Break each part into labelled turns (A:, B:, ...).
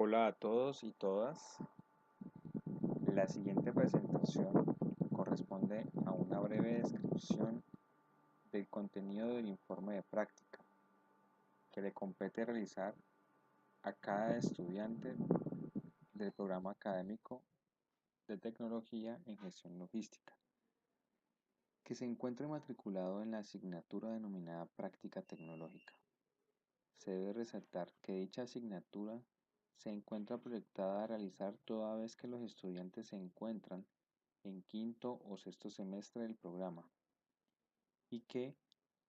A: Hola a todos y todas. La siguiente presentación corresponde a una breve descripción del contenido del informe de práctica que le compete realizar a cada estudiante del programa académico de tecnología en gestión logística, que se encuentre matriculado en la asignatura denominada práctica tecnológica. Se debe resaltar que dicha asignatura se encuentra proyectada a realizar toda vez que los estudiantes se encuentran en quinto o sexto semestre del programa y que,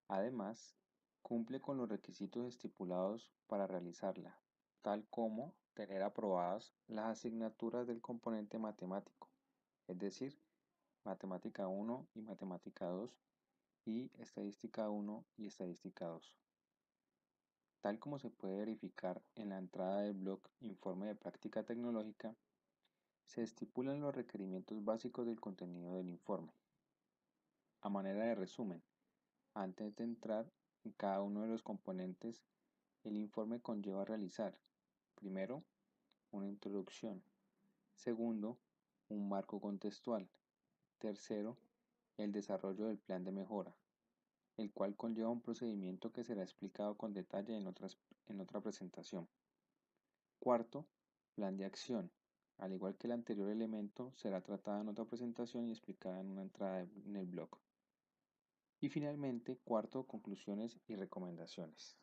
A: además, cumple con los requisitos estipulados para realizarla, tal como tener aprobadas las asignaturas del componente matemático, es decir, Matemática 1 y Matemática 2 y Estadística 1 y Estadística 2. Tal como se puede verificar en la entrada del blog Informe de Práctica Tecnológica, se estipulan los requerimientos básicos del contenido del informe. A manera de resumen, antes de entrar en cada uno de los componentes, el informe conlleva realizar, primero, una introducción, segundo, un marco contextual, tercero, el desarrollo del plan de mejora, el cual conlleva un procedimiento que será explicado con detalle en otra presentación. Cuarto, plan de acción. Al igual que el anterior elemento, será tratada en otra presentación y explicada en una entrada en el blog. Y finalmente, cuarto, conclusiones y recomendaciones.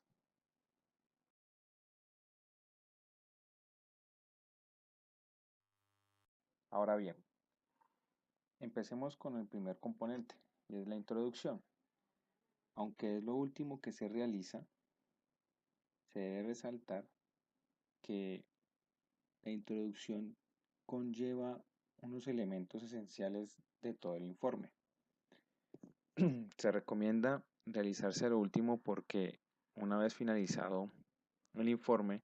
A: Ahora bien, empecemos con el primer componente, y es la introducción. Aunque es lo último que se realiza, se debe resaltar que la introducción conlleva unos elementos esenciales de todo el informe. Se recomienda realizarse lo último porque una vez finalizado el informe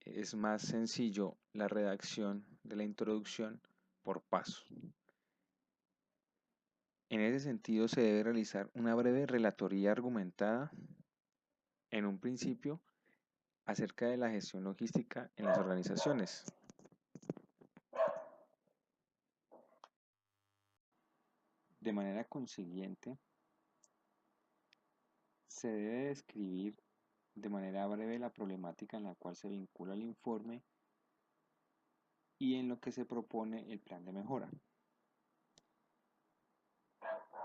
A: es más sencillo la redacción de la introducción por pasos. En ese sentido se debe realizar una breve relatoría argumentada en un principio acerca de la gestión logística en las organizaciones. De manera consiguiente, se debe describir de manera breve la problemática en la cual se vincula el informe y en lo que se propone el plan de mejora.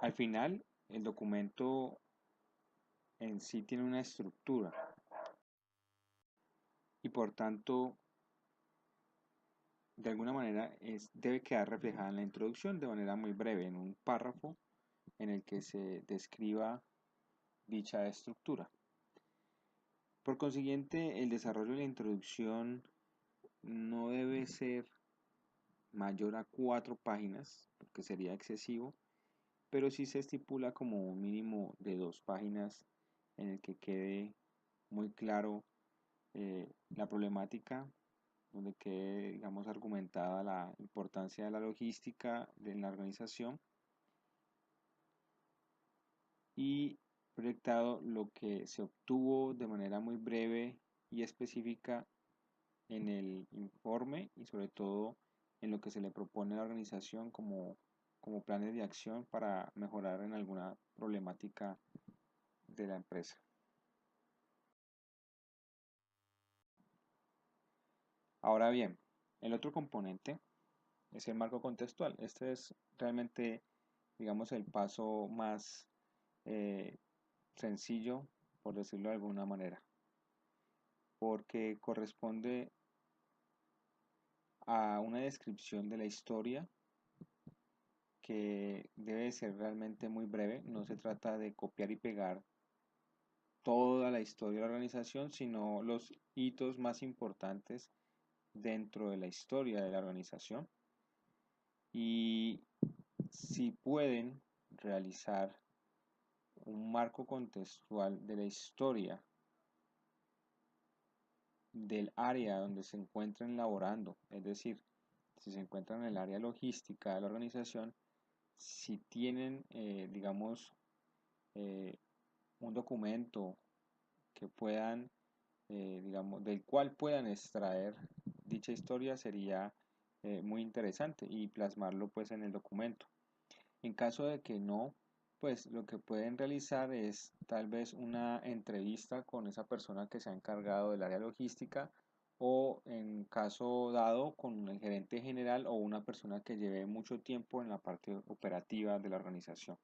A: Al final, el documento en sí tiene una estructura y por tanto, de alguna manera, debe quedar reflejada en la introducción de manera muy breve, en un párrafo en el que se describa dicha estructura. Por consiguiente, el desarrollo de la introducción no debe ser mayor a 4 páginas, porque sería excesivo, pero sí se estipula como un mínimo de 2 páginas en el que quede muy claro la problemática, donde quede, digamos, argumentada la importancia de la logística en la organización y proyectado lo que se obtuvo de manera muy breve y específica en el informe y sobre todo en lo que se le propone a la organización como planes de acción para mejorar en alguna problemática de la empresa. Ahora bien, el otro componente es el marco contextual. Este es realmente, digamos, el paso más sencillo, por decirlo de alguna manera, porque corresponde a una descripción de la historia que debe ser realmente muy breve. No se trata de copiar y pegar toda la historia de la organización, sino los hitos más importantes dentro de la historia de la organización. Y si pueden realizar un marco contextual de la historia del área donde se encuentran laborando, es decir, si se encuentran en el área logística de la organización, si tienen, digamos, un documento que puedan digamos, del cual puedan extraer dicha historia sería muy interesante y plasmarlo pues en el documento. En caso de que no, pues lo que pueden realizar es tal vez una entrevista con esa persona que se ha encargado del área logística o en caso dado con el gerente general o una persona que lleve mucho tiempo en la parte operativa de la organización.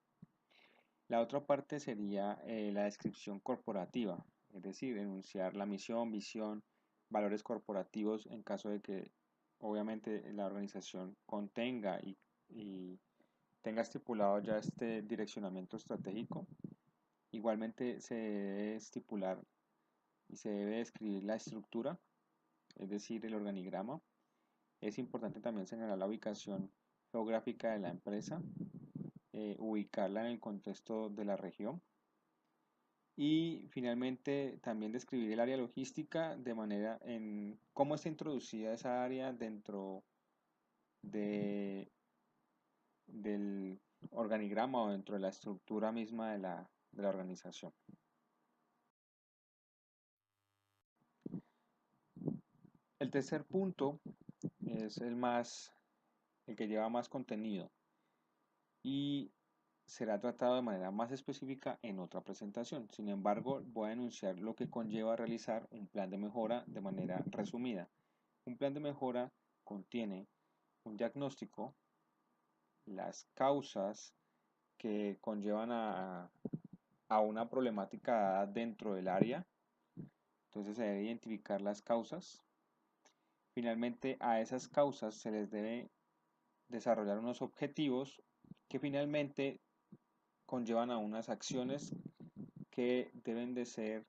A: La otra parte sería la descripción corporativa, es decir, enunciar la misión, visión, valores corporativos en caso de que obviamente la organización contenga y tenga estipulado ya este direccionamiento estratégico. Igualmente se debe estipular y se debe describir la estructura, es decir, el organigrama. Es importante también señalar la ubicación geográfica de la empresa, ubicarla en el contexto de la región y finalmente también describir el área logística de manera en cómo está introducida esa área dentro de, del organigrama o dentro de la estructura misma de la organización. El tercer punto es el que lleva más contenido y será tratado de manera más específica en otra presentación. Sin embargo, voy a enunciar lo que conlleva realizar un plan de mejora de manera resumida. Un plan de mejora contiene un diagnóstico, las causas que conllevan a una problemática dentro del área. Entonces se debe identificar las causas. Finalmente, a esas causas se les debe desarrollar unos objetivos que finalmente conllevan a unas acciones que deben de ser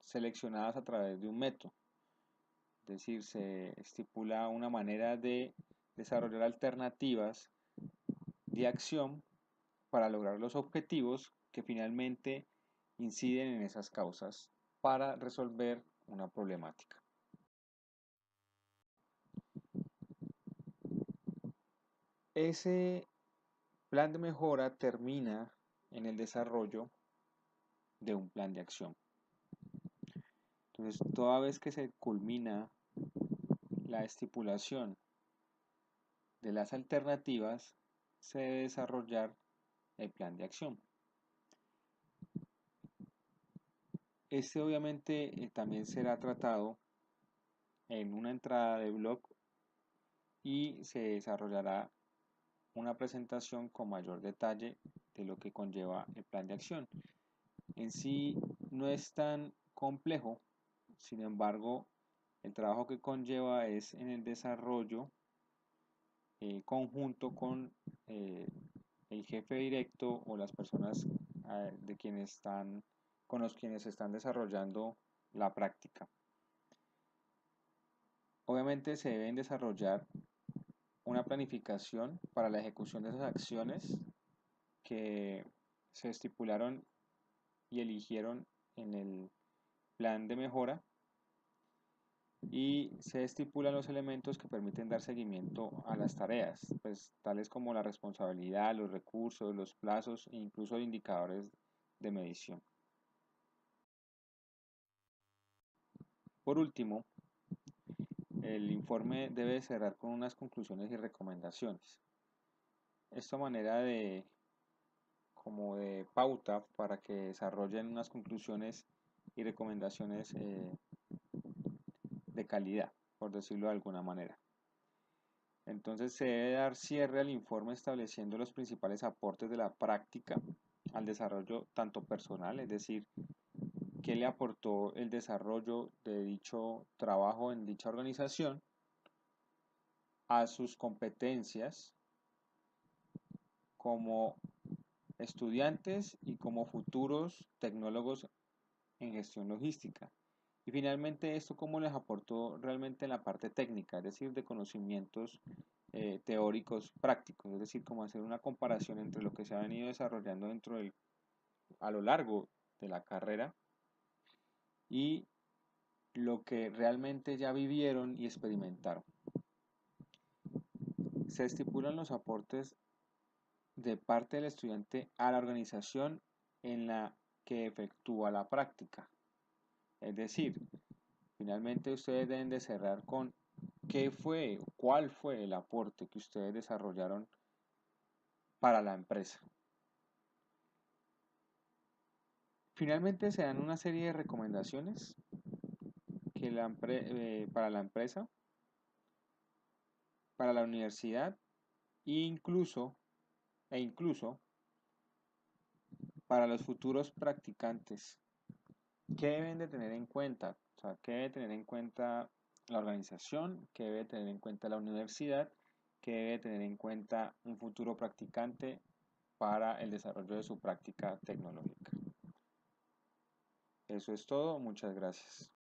A: seleccionadas a través de un método. Es decir, se estipula una manera de desarrollar alternativas de acción para lograr los objetivos que finalmente inciden en esas causas para resolver una problemática. Ese plan de mejora termina en el desarrollo de un plan de acción. Entonces, toda vez que se culmina la estipulación de las alternativas, se debe desarrollar el plan de acción. Este obviamente también será tratado en una entrada de blog y se desarrollará una presentación con mayor detalle de lo que conlleva el plan de acción. En sí no es tan complejo, sin embargo, el trabajo que conlleva es en el desarrollo conjunto con el jefe directo o las personas de quienes están, con los quienes están desarrollando la práctica. Obviamente se deben desarrollar una planificación para la ejecución de esas acciones que se estipularon y eligieron en el plan de mejora y se estipulan los elementos que permiten dar seguimiento a las tareas, pues tales como la responsabilidad, los recursos, los plazos e incluso indicadores de medición. Por último, el informe debe cerrar con unas conclusiones y recomendaciones. Esta manera como de pauta para que desarrollen unas conclusiones y recomendaciones de calidad, por decirlo de alguna manera. Entonces se debe dar cierre al informe estableciendo los principales aportes de la práctica al desarrollo tanto personal, es decir, qué le aportó el desarrollo de dicho trabajo en dicha organización a sus competencias como estudiantes y como futuros tecnólogos en gestión logística. Y finalmente esto cómo les aportó realmente en la parte técnica, es decir, de conocimientos teóricos prácticos, es decir, cómo hacer una comparación entre lo que se ha venido desarrollando a lo largo de la carrera y lo que realmente ya vivieron y experimentaron. Se estipulan los aportes de parte del estudiante a la organización en la que efectúa la práctica. Es decir, finalmente ustedes deben de cerrar con qué fue, cuál fue el aporte que ustedes desarrollaron para la empresa. Finalmente se dan una serie de recomendaciones que para la empresa, para la universidad e incluso para los futuros practicantes. ¿Qué deben de tener en cuenta? O sea, ¿qué debe tener en cuenta la organización? ¿Qué debe tener en cuenta la universidad? ¿Qué debe tener en cuenta un futuro practicante para el desarrollo de su práctica tecnológica? Eso es todo, muchas gracias.